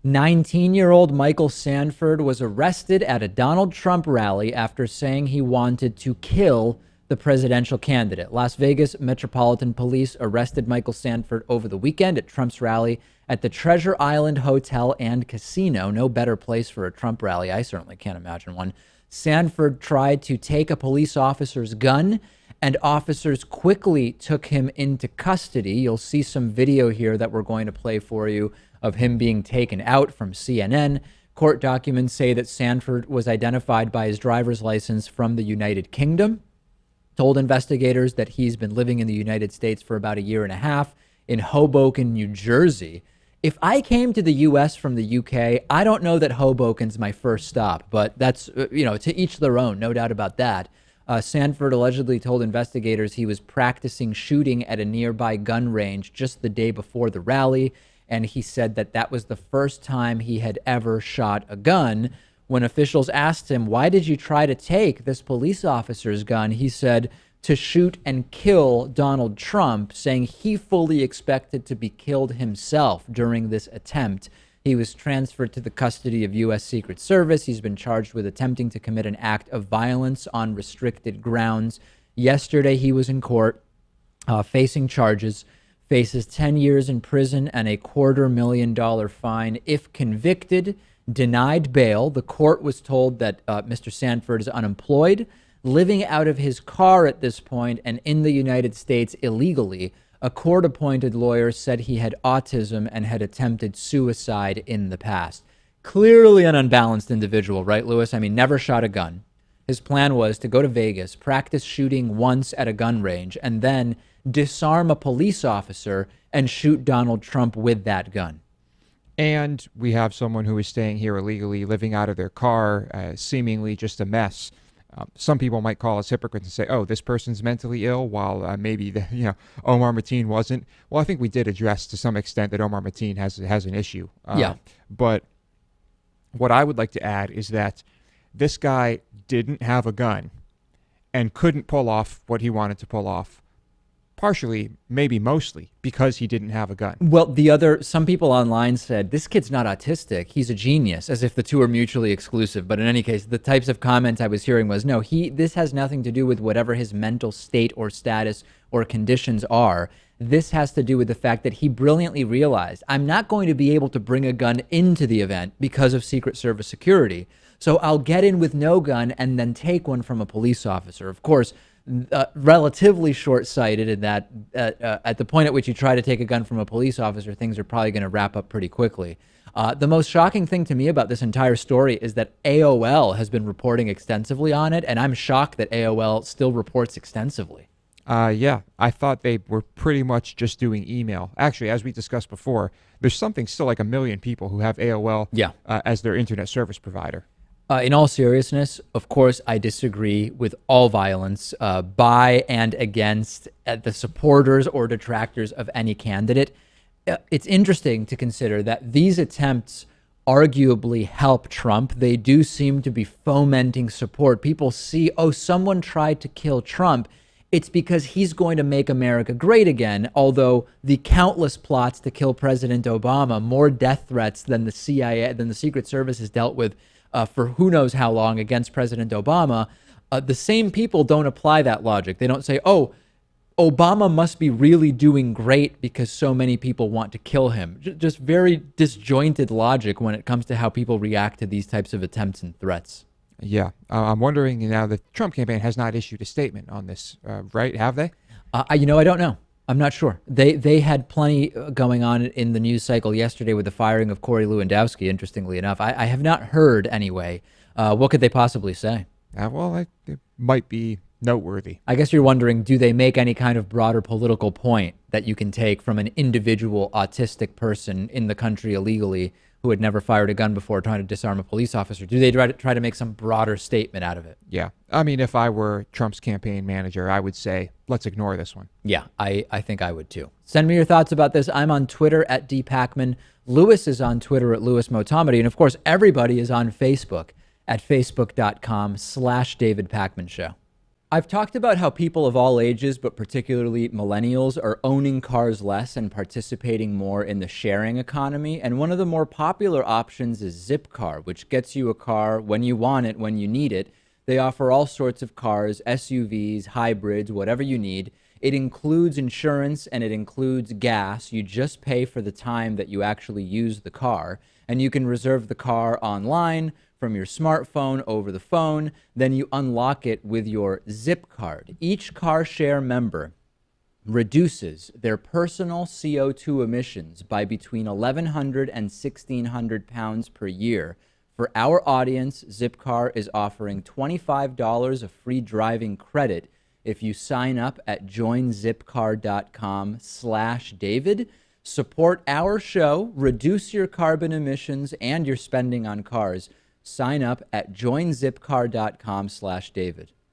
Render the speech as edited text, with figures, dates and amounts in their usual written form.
19-year-old Michael Sandford was arrested at a Donald Trump rally after saying he wanted to kill the presidential candidate. Las Vegas Metropolitan Police arrested Michael Sandford over the weekend at Trump's rally at the Treasure Island Hotel and Casino. No better place for a Trump rally. I certainly can't imagine one. Sandford tried to take a police officer's gun, and officers quickly took him into custody. You'll see some video here that we're going to play for you of him being taken out from CNN. Court documents say that Sandford was identified by his driver's license from the United Kingdom, told investigators that he's been living in the United States for about a year and a half in Hoboken, New Jersey. If I came to the U.S. from the U.K., I don't know that Hoboken's my first stop, but that's, to each their own, no doubt about that. Sandford allegedly told investigators he was practicing shooting at a nearby gun range just the day before the rally, and he said that that was the first time he had ever shot a gun. When officials asked him, why did you try to take this police officer's gun? He said, to shoot and kill Donald Trump, saying he fully expected to be killed himself during this attempt. He was transferred to the custody of U.S. Secret Service. He's been charged with attempting to commit an act of violence on restricted grounds. Yesterday, he was in court facing charges, faces 10 years in prison and a $250,000 fine if convicted, denied bail. The court was told that Mr. Sandford is unemployed, living out of his car at this point, and in the United States illegally. A court-appointed lawyer said he had autism and had attempted suicide in the past. Clearly an unbalanced individual, right, Lewis? I mean, never shot a gun. His plan was to go to Vegas, practice shooting once at a gun range, and then disarm a police officer and shoot Donald Trump with that gun. And we have someone who is staying here illegally, living out of their car, seemingly just a mess. Some people might call us hypocrites and say, oh, this person's mentally ill, while maybe Omar Mateen wasn't. Well, I think we did address to some extent that Omar Mateen has an issue. But what I would like to add is that this guy didn't have a gun and couldn't pull off what he wanted to pull off. Partially, maybe mostly, because he didn't have a gun. Well, some people online said, this kid's not autistic, he's a genius, as if the two are mutually exclusive. But in any case, the types of comments I was hearing was, no, this has nothing to do with whatever his mental state or status or conditions are. This has to do with the fact that he brilliantly realized, I'm not going to be able to bring a gun into the event because of Secret Service security. So I'll get in with no gun and then take one from a police officer. Of course, relatively short-sighted in that at the point at which you try to take a gun from a police officer, things are probably going to wrap up pretty quickly. The most shocking thing to me about this entire story is that AOL has been reporting extensively on it, and I'm shocked that AOL still reports extensively. Yeah, I thought they were pretty much just doing email. Actually, as we discussed before, there's something still like 1 million people who have AOL as their internet service provider. In all seriousness, of course, I disagree with all violence by and against the supporters or detractors of any candidate. It's interesting to consider that these attempts arguably help Trump. They do seem to be fomenting support. People see, oh, someone tried to kill Trump. It's because he's going to make America great again, although the countless plots to kill President Obama, more death threats than the CIA, than the Secret Service has dealt with for who knows how long against President Obama, the same people don't apply that logic. They don't say, oh, Obama must be really doing great because so many people want to kill him. Just very disjointed logic when it comes to how people react to these types of attempts and threats. Yeah. I'm wondering now, the Trump campaign has not issued a statement on this, right? Have they? I don't know. I'm not sure. They had plenty going on in the news cycle yesterday with the firing of Corey Lewandowski, interestingly enough. I have not heard anyway. What could they possibly say? It might be noteworthy. I guess you're wondering, do they make any kind of broader political point that you can take from an individual autistic person in the country illegally who had never fired a gun before trying to disarm a police officer? Do they try to make some broader statement out of it? Yeah. I mean, if I were Trump's campaign manager, I would say, let's ignore this one. Yeah, I think I would too. Send me your thoughts about this. I'm on Twitter at @dpakman. Lewis is on Twitter at LewisMotomedy. And of course, everybody is on Facebook at facebook.com/David Pakman Show. I've talked about how people of all ages, but particularly millennials, are owning cars less and participating more in the sharing economy. And one of the more popular options is Zipcar, which gets you a car when you want it, when you need it. They offer all sorts of cars, SUVs, hybrids, whatever you need. It includes insurance and it includes gas. You just pay for the time that you actually use the car. And you can reserve the car online from your smartphone over the phone. Then you unlock it with your Zip card. Each car share member reduces their personal CO2 emissions by between 1,100 and 1,600 pounds per year. For our audience, Zipcar is offering $25 of free driving credit if you sign up at joinzipcar.com/David. Support our show, reduce your carbon emissions and your spending on cars. Sign up at joinzipcar.com/David.